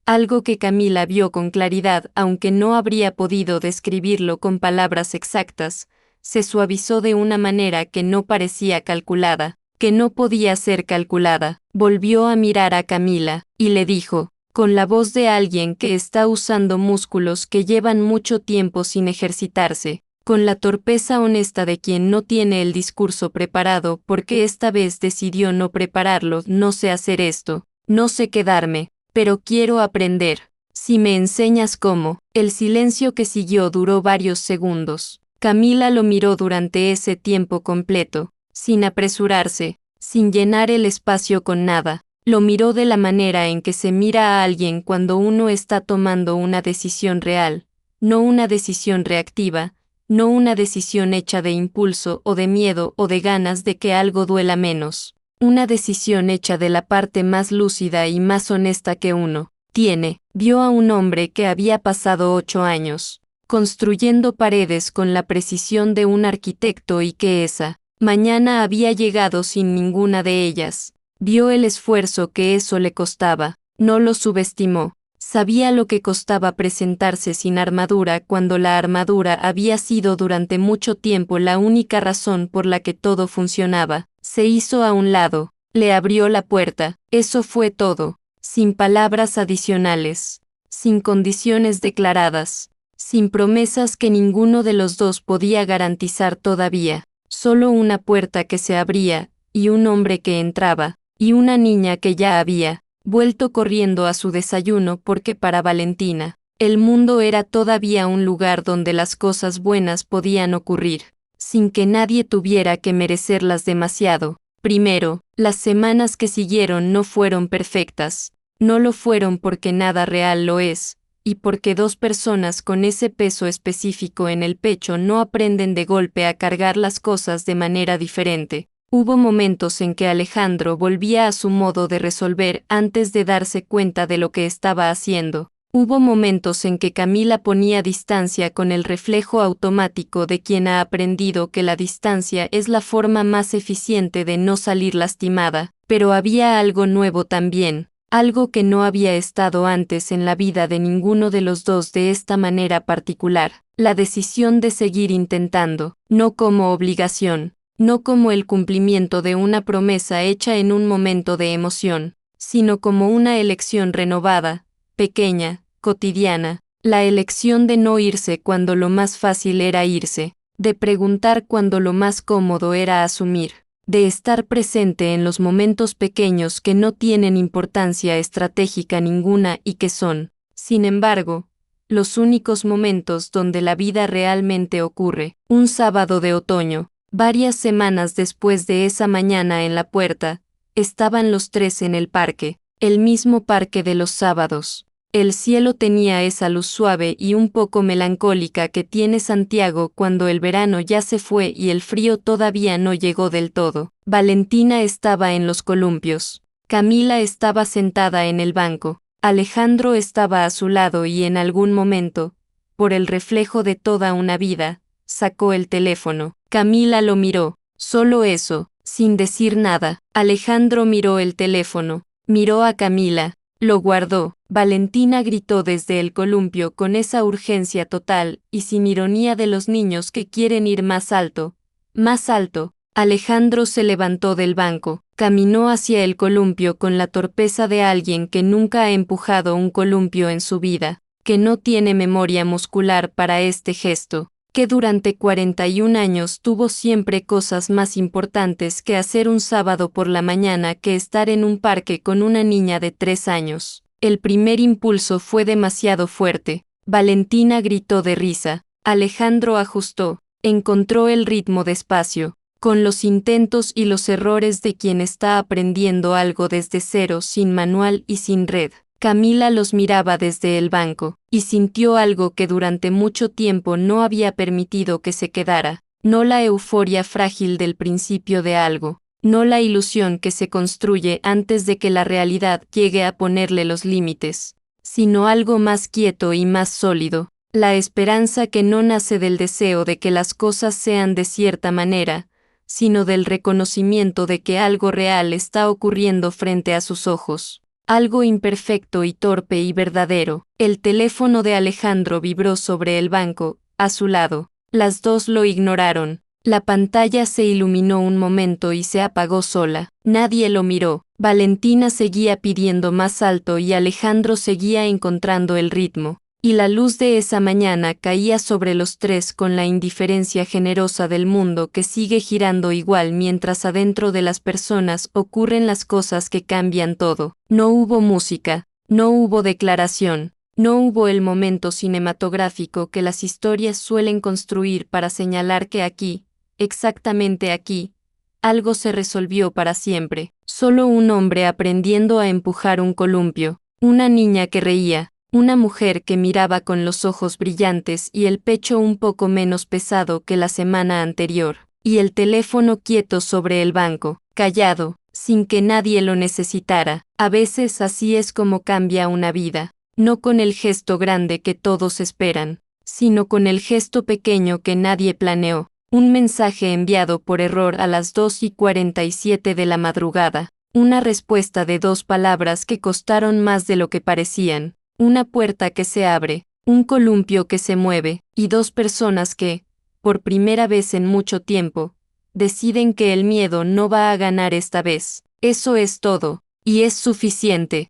Speaker 1: algo que Camila vio con claridad aunque no habría podido describirlo con palabras exactas, se suavizó de una manera que no parecía calculada, que no podía ser calculada. Volvió a mirar a Camila, y le dijo, con la voz de alguien que está usando músculos que llevan mucho tiempo sin ejercitarse, con la torpeza honesta de quien no tiene el discurso preparado porque esta vez decidió no prepararlo: «No sé hacer esto, no sé quedarme, pero quiero aprender. Si me enseñas cómo». El silencio que siguió duró varios segundos. Camila lo miró durante ese tiempo completo, sin apresurarse, sin llenar el espacio con nada. Lo miró de la manera en que se mira a alguien cuando uno está tomando una decisión real, no una decisión reactiva, no una decisión hecha de impulso o de miedo o de ganas de que algo duela menos. Una decisión hecha de la parte más lúcida y más honesta que uno tiene. Vio a un hombre que había pasado 8 años construyendo paredes con la precisión de un arquitecto y que esa mañana había llegado sin ninguna de ellas. Vio el esfuerzo que eso le costaba, no lo subestimó. Sabía lo que costaba presentarse sin armadura cuando la armadura había sido durante mucho tiempo la única razón por la que todo funcionaba. Se hizo a un lado, le abrió la puerta, eso fue todo, sin palabras adicionales, sin condiciones declaradas, sin promesas que ninguno de los dos podía garantizar todavía, solo una puerta que se abría, y un hombre que entraba, y una niña que ya había vuelto corriendo a su desayuno porque para Valentina, el mundo era todavía un lugar donde las cosas buenas podían ocurrir, sin que nadie tuviera que merecerlas demasiado. Primero, las semanas que siguieron no fueron perfectas, no lo fueron porque nada real lo es, y porque 2 personas con ese peso específico en el pecho no aprenden de golpe a cargar las cosas de manera diferente. Hubo momentos en que Alejandro volvía a su modo de resolver antes de darse cuenta de lo que estaba haciendo. Hubo momentos en que Camila ponía distancia con el reflejo automático de quien ha aprendido que la distancia es la forma más eficiente de no salir lastimada, pero había algo nuevo también, algo que no había estado antes en la vida de ninguno de los dos de esta manera particular, la decisión de seguir intentando, no como obligación, no como el cumplimiento de una promesa hecha en un momento de emoción, sino como una elección renovada, pequeña, cotidiana, la elección de no irse cuando lo más fácil era irse, de preguntar cuando lo más cómodo era asumir, de estar presente en los momentos pequeños que no tienen importancia estratégica ninguna y que son, sin embargo, los únicos momentos donde la vida realmente ocurre. Un sábado de otoño, varias semanas después de esa mañana en la puerta, estaban los 3 en el parque, el mismo parque de los sábados. El cielo tenía esa luz suave y un poco melancólica que tiene Santiago cuando el verano ya se fue y el frío todavía no llegó del todo. Valentina estaba en los columpios. Camila estaba sentada en el banco. Alejandro estaba a su lado y en algún momento, por el reflejo de toda una vida, sacó el teléfono. Camila lo miró, solo eso, sin decir nada. Alejandro miró el teléfono, miró a Camila, lo guardó. Valentina gritó desde el columpio con esa urgencia total y sin ironía de los niños que quieren ir más alto. Más alto. Alejandro se levantó del banco, caminó hacia el columpio con la torpeza de alguien que nunca ha empujado un columpio en su vida, que no tiene memoria muscular para este gesto. que durante 41 años tuvo siempre cosas más importantes que hacer un sábado por la mañana que estar en un parque con una niña de 3 años. El primer impulso fue demasiado fuerte. Valentina gritó de risa. Alejandro ajustó, encontró el ritmo despacio, con los intentos y los errores de quien está aprendiendo algo desde cero, sin manual y sin red. Camila los miraba desde el banco, y sintió algo que durante mucho tiempo no había permitido que se quedara, no la euforia frágil del principio de algo, no la ilusión que se construye antes de que la realidad llegue a ponerle los límites, sino algo más quieto y más sólido, la esperanza que no nace del deseo de que las cosas sean de cierta manera, sino del reconocimiento de que algo real está ocurriendo frente a sus ojos. Algo imperfecto y torpe y verdadero. El teléfono de Alejandro vibró sobre el banco, a su lado. Las dos lo ignoraron. La pantalla se iluminó un momento y se apagó sola. Nadie lo miró. Valentina seguía pidiendo más alto y Alejandro seguía encontrando el ritmo. Y la luz de esa mañana caía sobre los tres con la indiferencia generosa del mundo que sigue girando igual mientras adentro de las personas ocurren las cosas que cambian todo. No hubo música, no hubo declaración, no hubo el momento cinematográfico que las historias suelen construir para señalar que aquí, exactamente aquí, algo se resolvió para siempre. Solo un hombre aprendiendo a empujar un columpio, una niña que reía, una mujer que miraba con los ojos brillantes y el pecho un poco menos pesado que la semana anterior, y el teléfono quieto sobre el banco, callado, sin que nadie lo necesitara. A veces así es como cambia una vida, no con el gesto grande que todos esperan, sino con el gesto pequeño que nadie planeó. Un mensaje enviado por error a las 2:47 de la madrugada, una respuesta de 2 palabras que costaron más de lo que parecían. Una puerta que se abre, un columpio que se mueve, y 2 personas que, por primera vez en mucho tiempo, deciden que el miedo no va a ganar esta vez. Eso es todo, y es suficiente.